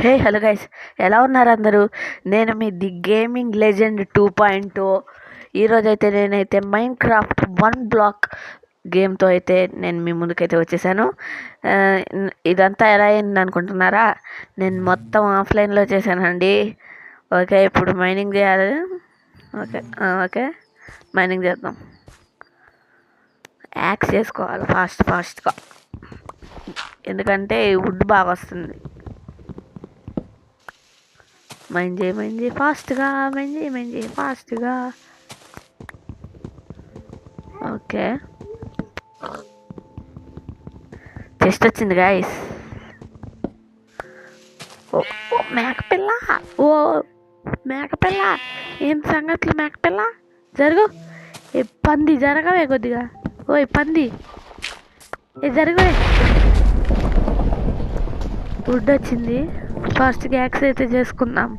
Hello guys, ఎలా ఉన్నారు అందరూ? నేను మీ ది గేమింగ్ లెజెండ్ 2.0. ఈరోజైతే నేనైతే మైన్ క్రాఫ్ట్ 1 బ్లాక్ గేమ్తో అయితే నేను మీ ముందుకైతే వచ్చేసాను. ఇదంతా ఎలా అయింది అనుకుంటున్నారా? నేను మొత్తం ఆఫ్లైన్లో చేశానండి. ఓకే, ఇప్పుడు మైనింగ్ చేయాలి. ఓకే మైనింగ్ చేద్దాం. యాక్స్ చేసుకోవాలి ఫాస్ట్గా, ఎందుకంటే వుడ్ బాగా వస్తుంది. మైండ్ చేయి ఫాస్ట్గా, మైండ్ చేయి ఫాస్ట్గా. ఓకే, చెస్ట్ వచ్చింది గాయస్. ఓ మేకపిల్ల, ఓ మేకపిల్ల, ఏం సంగతులు మేకపిల్ల? జరుగు. ఏ పంది, జరగవే కొద్దిగా. ఓయ్ పంది, ఏ జరగవే. వుడ్ వచ్చింది, ఫాస్ట్గా యాక్స్ అయితే చేసుకుందాం.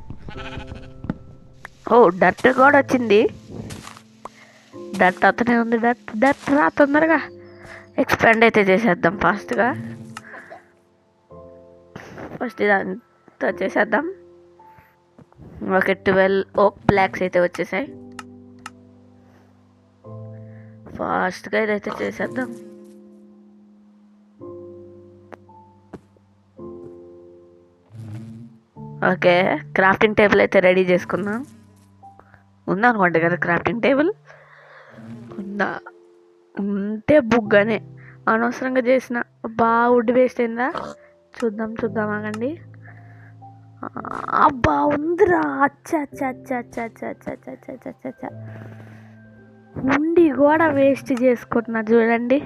ఓ డట్ కూడా వచ్చింది. డట్ అతనే ఉంది. డట్ రా తొందరగా. ఎక్స్పాండ్ అయితే చేసేద్దాం ఫాస్ట్గా. ఫస్ట్ ఇదంతా చేసేద్దాం. ఓకే, 12 ఓక్ బ్లాక్స్ అయితే వచ్చేసాయి. ఫాస్ట్గా ఇదైతే చేసేద్దాం. ఓకే, క్రాఫ్టింగ్ టేబుల్ అయితే రెడీ చేసుకుందాం. ఉందా అనుకోండి కదా క్రాఫ్టింగ్ టేబుల్? ఉందా? ఉంటే బుగ్గనే, అనవసరంగా చేసిన. బాగా వుడ్ వేస్ట్ అయిందా? చూద్దాం ఆగండి. అబ్బా ఉందిరా. అచ్చా ఉండి కూడా వేస్ట్ చేసుకుంటున్నా చూడండి.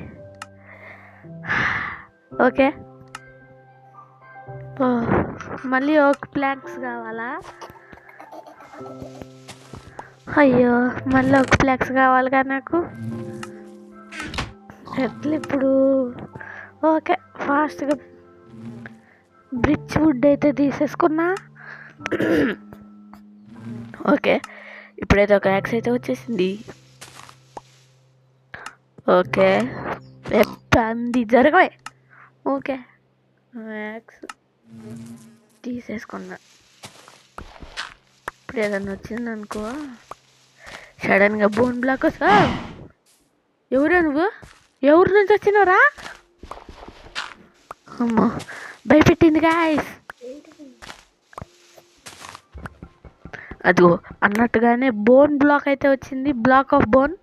ఓకే, మళ్ళీ ఒక ప్లాంక్స్ కావాలా? అయ్యో, మళ్ళీ ఒక ఫ్లాక్స్ కావాలిగా నాకు. ఎట్లా ఇప్పుడు? ఓకే, ఫాస్ట్గా బ్రిడ్జ్ వుడ్ అయితే తీసేసుకున్నా. ఓకే, ఇప్పుడైతే ఒక యాక్స్ అయితే వచ్చేసింది. ఓకే, పంది జరగవే. Okay, axe తీసేసుకున్నా. ఇప్పుడు ఏదన్నా వచ్చిందనుకో, సడన్గా బోన్ బ్లాక్ వస్తా. ఎవరా నువ్వు? ఎవరి నుంచి వచ్చినావురా? అమ్మో, భయపెట్టింది గాయస్. అదిగో అన్నట్టుగానే బోన్ బ్లాక్ అయితే వచ్చింది. Block of bone.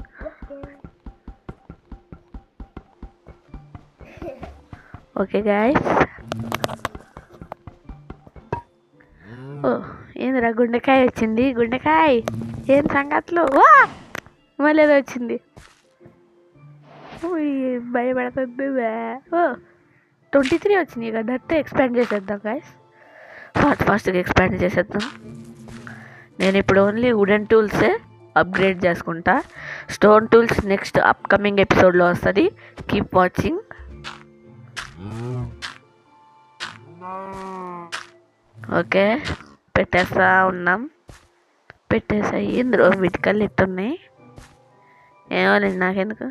Okay guys. ఓ ఏందిరా, గుండెకాయ వచ్చింది. గుండెకాయ, ఏం సంగతులు? మళ్ళీ ఏదో వచ్చింది. భయపడుతుంది. ఓ 23 వచ్చినాయి కదా, డట్ ఎక్స్పాండ్ చేసేద్దాం గాయస్. ఫాస్ట్గా ఎక్స్పాండ్ చేసేద్దాం. నేను ఇప్పుడు ఓన్లీ వుడెన్ టూల్సే అప్గ్రేడ్ చేసుకుంటా. స్టోన్ టూల్స్ నెక్స్ట్ అప్కమింగ్ ఎపిసోడ్లో వస్తుంది. Keep watching. ఓకే, పెట్టేస్తా ఉన్నాం. పెట్టేసాయి. ఇందులో వీటికల్లు ఎట్టున్నాయి ఏమో లేదు నాకెందుకు.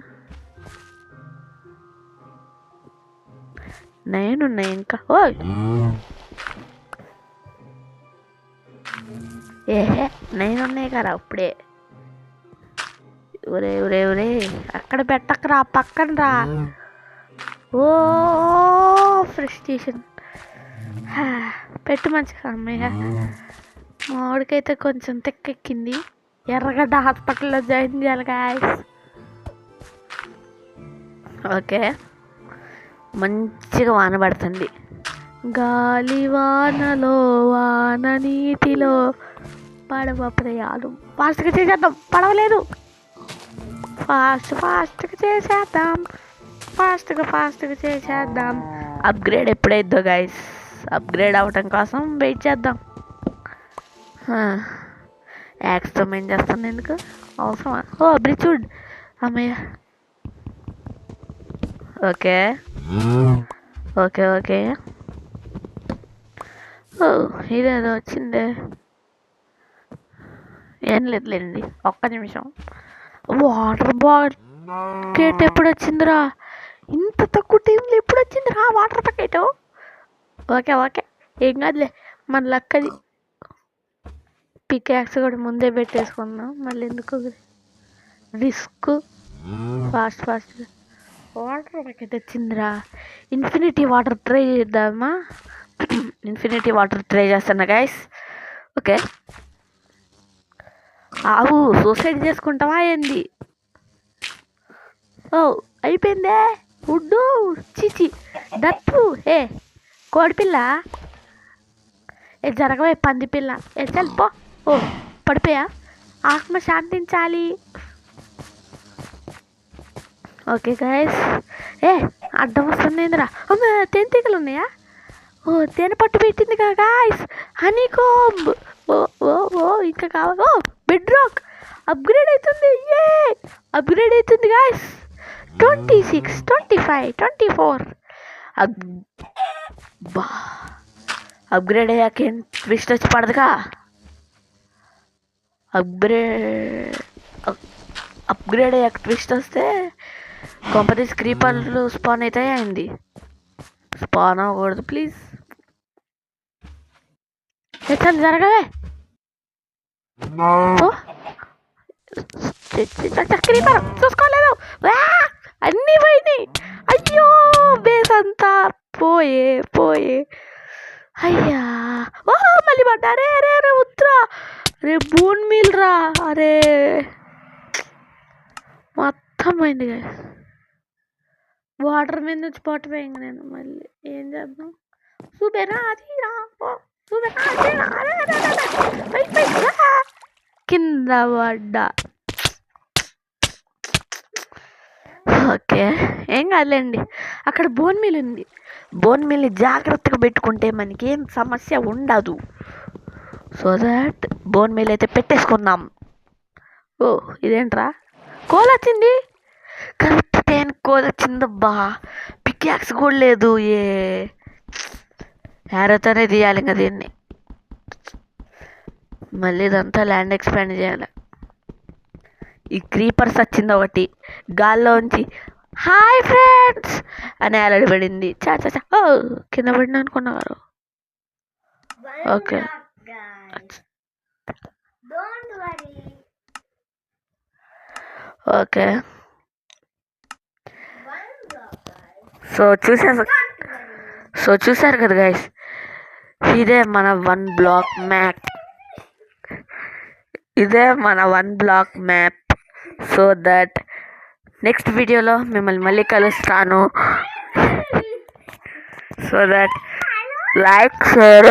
9 ఉన్నాయి ఇంకా. ఓ ఏహే 9 ఉన్నాయి కదా అప్పుడే. ఒరే అక్కడ పెట్టకరా, పక్కన రా. ఓ ఫ్రస్ట్రేషన్. పెట్టు మంచిగా. అమ్మయ్య, మామిడికైతే కొంచెం తెక్కెక్కింది. ఎర్రగడ్డ హాస్పిటల్లో జాయిన్ చేయాలి గాయస్. ఓకే, మంచిగా వాన పడుతుంది. గాలి వానలో, వాన నీటిలో పడవ ప్రయాణం. ఫాస్ట్గా చేసేద్దాం. పడవలేదు. ఫాస్ట్గా చేసేద్దాం. ఫాస్ట్గా చేసేద్దాం. Upgrade ఎప్పుడైద్దో guys. అప్గ్రేడ్ అవ్వటం కోసం వెయిట్ చేద్దాం. యాక్స్తో ఏం చేస్తాను ఎందుకు అవసరమా? ఓ బ్రిడ్జ్ వుడ్. అమ్మయ్య. ఓకే ఓ ఇదేదో వచ్చిందే. ఏం లేదులేండి, ఒక్క నిమిషం. వాటర్ బకెట్ ఎప్పుడు వచ్చిందిరా? ఇంత తక్కువ టైంలో ఎప్పుడు వచ్చిందిరా వాటర్ బకెట్? ఓకే ఏం కాదులే, మన లక్కది. పికాక్స్ కూడా ముందే పెట్టేసుకున్నాం, మళ్ళీ ఎందుకు రిస్క్. ఫాస్ట్ వాటర్ మనకి తెచ్చిందిరా. ఇన్ఫినిటీ వాటర్ ట్రై చేద్దామా? ఇన్ఫినిటీ వాటర్ ట్రై చేస్తున్నా గైస్. ఓకే, ఆవు సూసైడ్ చేసుకుంటావా ఏంది? ఓ అయిపోయిందే. ఉడ్డు చిచి దట్టు. ఏ కోడిపిల్ల, ఏ జరగవే పందిపిల్ల, ఏ చల్పో. ఓ పడిపోయా, ఆత్మ శాంతించాలి. ఓకే గైస్, ఏ అడ్డం వస్తుందిరా. అమ్మ తేనెటీగలు ఉన్నాయా? ఓ తేనె పట్టు పెట్టింది కదా గాయస్, హనీ కోంబ్. ఓ ఓ ఓ ఇంకా కావాలి. ఓ బెడ్ రాక్ అప్గ్రేడ్ అవుతుంది. ఏ అప్గ్రేడ్ అవుతుంది గాయస్. 26, 25, 24. బా అప్గ్రేడ్ అయ్యాక ఏం ట్విస్ట్ వచ్చి పడదుగా. అప్గ్రేడ్ అయ్యాక ట్విస్ట్ వస్తే కొంపదీస్ క్రీపర్లు స్పాన్ అవుతాయి. అయింది స్పాన్ అవ్వకూడదు ప్లీజ్. ఎట్లా జరగవే. క్రీపర్ చూసుకోలేదు, అన్నీ పోయినాయి. అయ్యో బేస్ అంతా పోయే. అయ్యా ఓహో మళ్ళీ పడ్డా. అరే అరే అరే ఉత్తరా, అరే బోన్ మీల్ రా. అరే మొత్తం పోయింది కదా. వాటర్ మీద నుంచి పట్టిపోయింది. నేను మళ్ళీ ఏం చేద్దాం? చూపేనా అది రా, కింద పడ్డా. ఓకే ఏం కాదులేండి. అక్కడ బోన్ మిల్ ఉంది. బోన్ మిల్ని జాగ్రత్తగా పెట్టుకుంటే మనకి ఏం సమస్య ఉండదు. సో దాట్ బోన్ మిల్ అయితే పెట్టేసుకున్నాం. ఓ ఇదేంట్రా, కోల్ వచ్చింది. కరెక్ట్ టైం కోల్ వచ్చిందబ్బా. పిక్యాక్స్ కూడా లేదు. ఏ హ్యారోతోనే తీయాలి ఇంకా దీన్ని. మళ్ళీ ఇదంతా ల్యాండ్ ఎక్స్పాండ్ చేయాలి. ఈ క్రీపర్స్ వచ్చింది ఒకటి గాల్లోంచి. హాయ్ ఫ్రెండ్స్ అని అలడి పడింది. చా ఓ కింద పడిన అనుకున్నారు. ఓకే ఓకే సో చూసారు కదా గైస్, ఇదే మన 1 black map. So that next వీడియోలో మిమ్మల్ని మళ్ళీ కలుస్తాను. So that like share